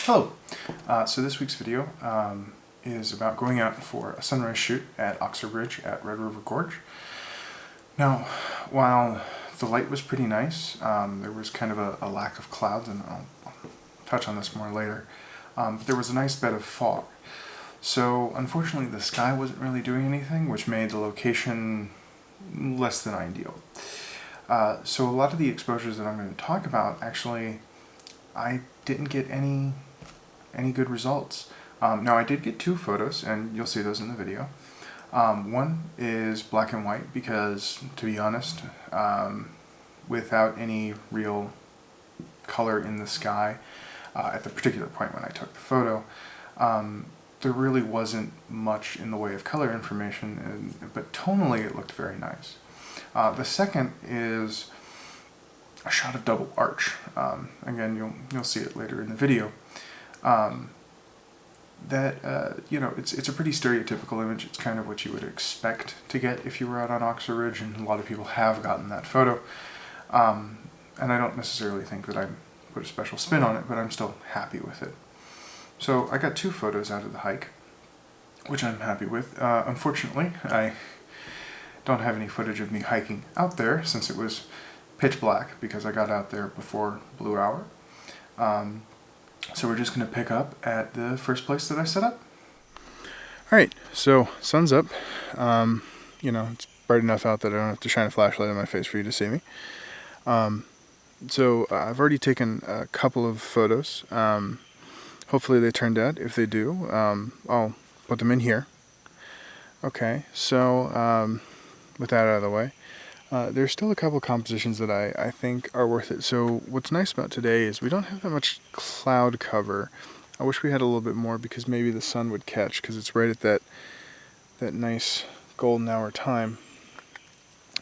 Hello. So this week's video is about going out for a sunrise shoot at Auxier Bridge at Red River Gorge. Now, while the light was pretty nice, there was kind of a lack of clouds, and I'll touch on this more later, but there was a nice bed of fog. So unfortunately the sky wasn't really doing anything, which made the location less than ideal. So a lot of the exposures that I'm going to talk about, actually, I didn't get any good results. Now I did get two photos, and you'll see those in the video. One is black and white because, to be honest, without any real color in the sky at the particular point when I took the photo, there really wasn't much in the way of color information, but tonally it looked very nice. The second is a shot of double arch. Again, you'll see it later in the video. You know, it's a pretty stereotypical image. It's kind of what you would expect to get if you were out on Auxier Ridge, and a lot of people have gotten that photo. And I don't necessarily think that I put a special spin on it, but I'm still happy with it. So I got two photos out of the hike, which I'm happy with. Unfortunately, I don't have any footage of me hiking out there since it was pitch black because I got out there before blue hour. So we're just going to pick up at the first place that I set up. Alright, so sun's up. You know, it's bright enough out that I don't have to shine a flashlight in my face for you to see me. So I've already taken a couple of photos. Hopefully they turned out. If they do, I'll put them in here. Okay, so with that out of the way, there's still a couple compositions that I think are worth it. So what's nice about today is we don't have that much cloud cover. I wish we had a little bit more because maybe the sun would catch, because it's right at that nice golden hour time.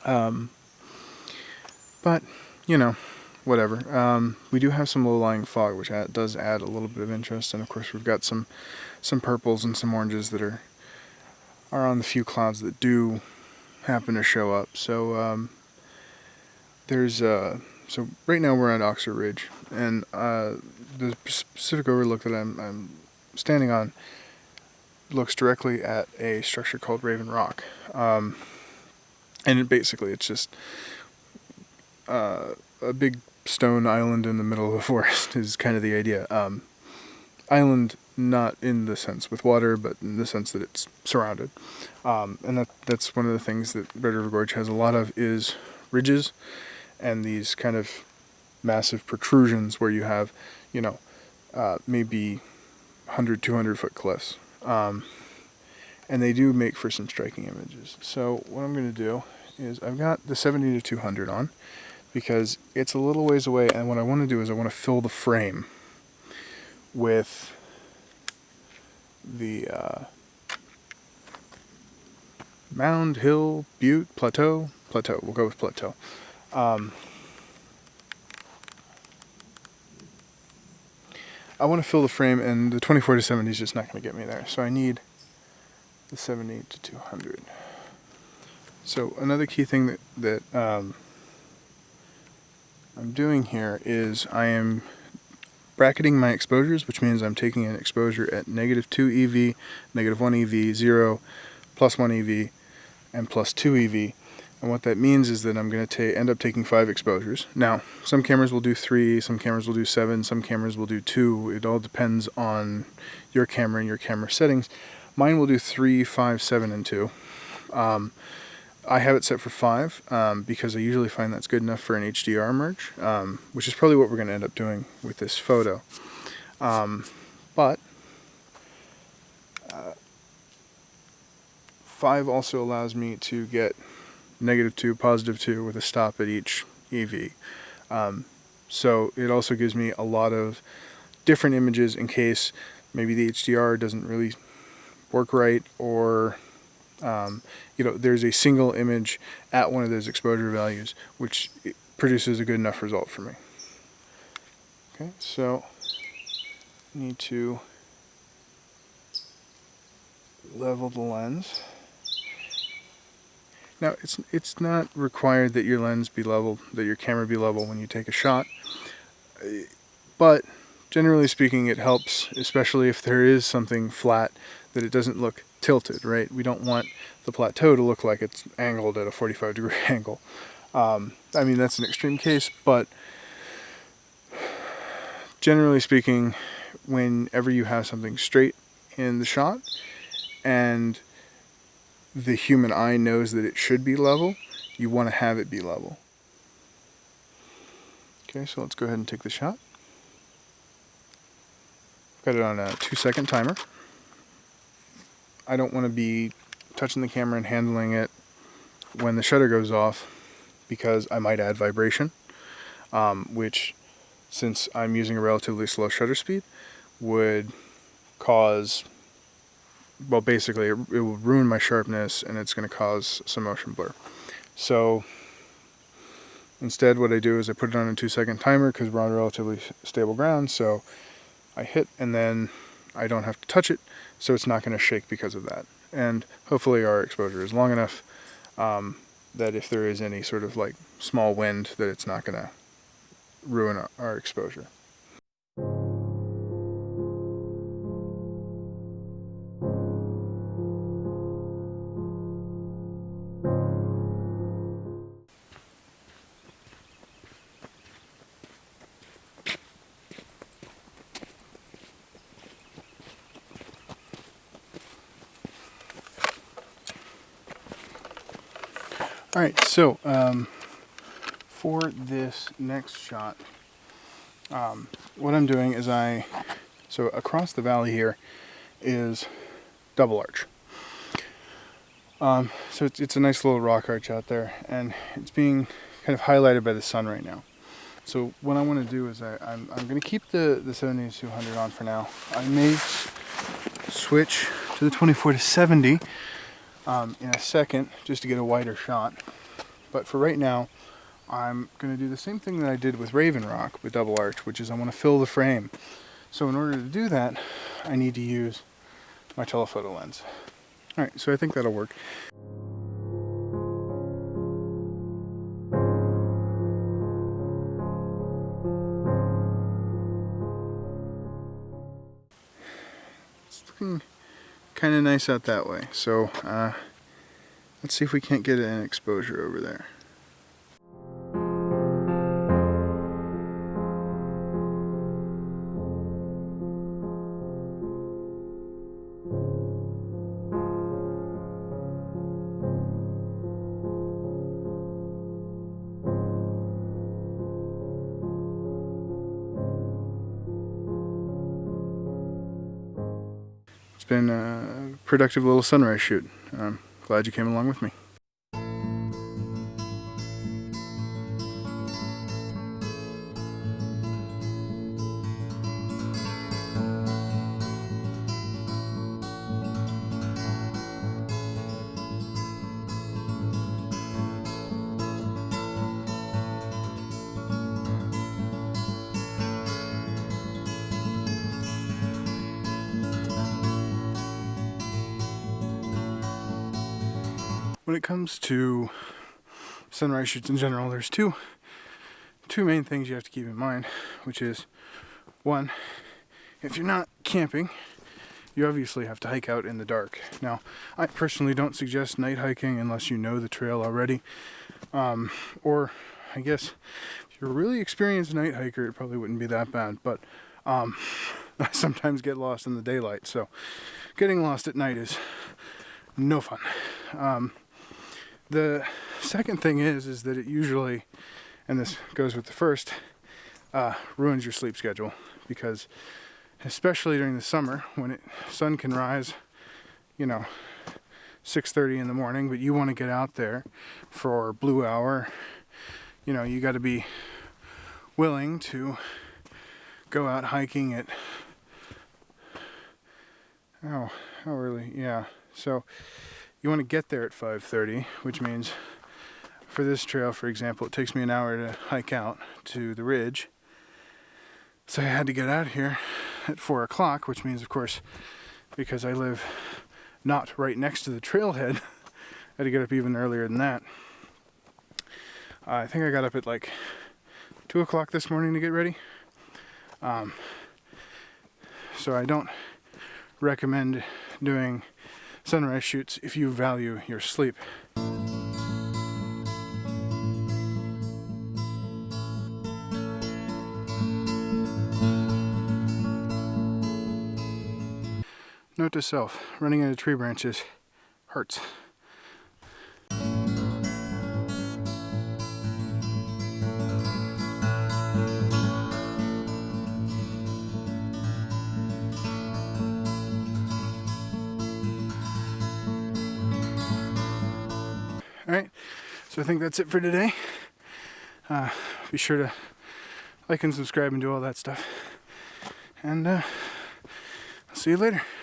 But, you know, whatever. We do have some low-lying fog, which does add a little bit of interest, and of course we've got some purples and some oranges that are on the few clouds that do happen to show up. So so right now we're at Auxier Ridge, and the specific overlook that I'm standing on looks directly at a structure called Raven Rock, and it's just a big stone island in the middle of the forest is kind of the idea. Island not in the sense with water, but in the sense that it's surrounded. And that's one of the things that Red River Gorge has a lot of, is ridges and these kind of massive protrusions where you have, you know, maybe 100, 200 foot cliffs. And they do make for some striking images. So what I'm going to do is I've got the 70 to 200 on because it's a little ways away, and what I want to do is I want to fill the frame with the mound, hill, butte, plateau. We'll go with plateau. I want to fill the frame, and the 24 to 70 is just not going to get me there. So I need the 70 to 200. So another key thing that I'm doing here is I am bracketing my exposures, which means I'm taking an exposure at -2 EV, -1 EV, 0, +1 EV, and +2 EV. And what that means is that I'm going to end up taking 5 exposures. Now, some cameras will do 3, some cameras will do 7, some cameras will do 2. It all depends on your camera and your camera settings. Mine will do 3, 5, 7, and 2. I have it set for 5 because I usually find that's good enough for an HDR merge, which is probably what we're going to end up doing with this photo. But 5 also allows me to get -2, +2 with a stop at each EV. So it also gives me a lot of different images in case maybe the HDR doesn't really work right, or you know, there's a single image at one of those exposure values which produces a good enough result for me. Okay, so I need to level the lens. Now, it's not required that your lens be level, that your camera be level when you take a shot, but generally speaking, it helps, especially if there is something flat, that it doesn't look tilted, right? We don't want the plateau to look like it's angled at a 45-degree angle. I mean, that's an extreme case, but generally speaking, whenever you have something straight in the shot and the human eye knows that it should be level, you want to have it be level. Okay, so let's go ahead and take the shot. Got it on a 2-second timer. I don't want to be touching the camera and handling it when the shutter goes off because I might add vibration, which, since I'm using a relatively slow shutter speed, would cause, well, basically it will ruin my sharpness and it's going to cause some motion blur. So instead what I do is I put it on a 2-second timer because we're on relatively stable ground, so I hit and then I don't have to touch it, so it's not going to shake because of that. And hopefully our exposure is long enough that if there is any sort of like small wind, that it's not going to ruin our exposure. Alright, so for this next shot, what I'm doing is so across the valley here is double arch. So it's a nice little rock arch out there, and it's being kind of highlighted by the sun right now. So what I want to do is I'm going to keep the 70-200 on for now. I may switch to the 24-70 in a second just to get a wider shot, but for right now I'm going to do the same thing that I did with Raven Rock with double arch, which is I want to fill the frame. So in order to do that, I need to use my telephoto lens. Alright, so I think that'll work. It's looking kind of nice out that way, so let's see if we can't get an exposure over there. It's been a productive little sunrise shoot. I'm glad you came along with me. When it comes to sunrise shoots in general, there's two main things you have to keep in mind, which is, one, if you're not camping, you obviously have to hike out in the dark. Now, I personally don't suggest night hiking unless you know the trail already, or I guess if you're a really experienced night hiker, it probably wouldn't be that bad, but I sometimes get lost in the daylight, so getting lost at night is no fun. The second thing is that it usually, and this goes with the first, ruins your sleep schedule, because especially during the summer when sun can rise, 6:30 in the morning, but you want to get out there for blue hour, you got to be willing to go out hiking at, how early? Yeah, so you want to get there at 5:30, which means for this trail, for example, it takes me an hour to hike out to the ridge. So I had to get out here at 4 o'clock, which means, of course, because I live not right next to the trailhead, I had to get up even earlier than that. I think I got up at like 2 o'clock this morning to get ready. So I don't recommend doing sunrise shoots if you value your sleep. Note to self, running into tree branches hurts. Alright, so I think that's it for today. Be sure to like and subscribe and do all that stuff. And I'll see you later.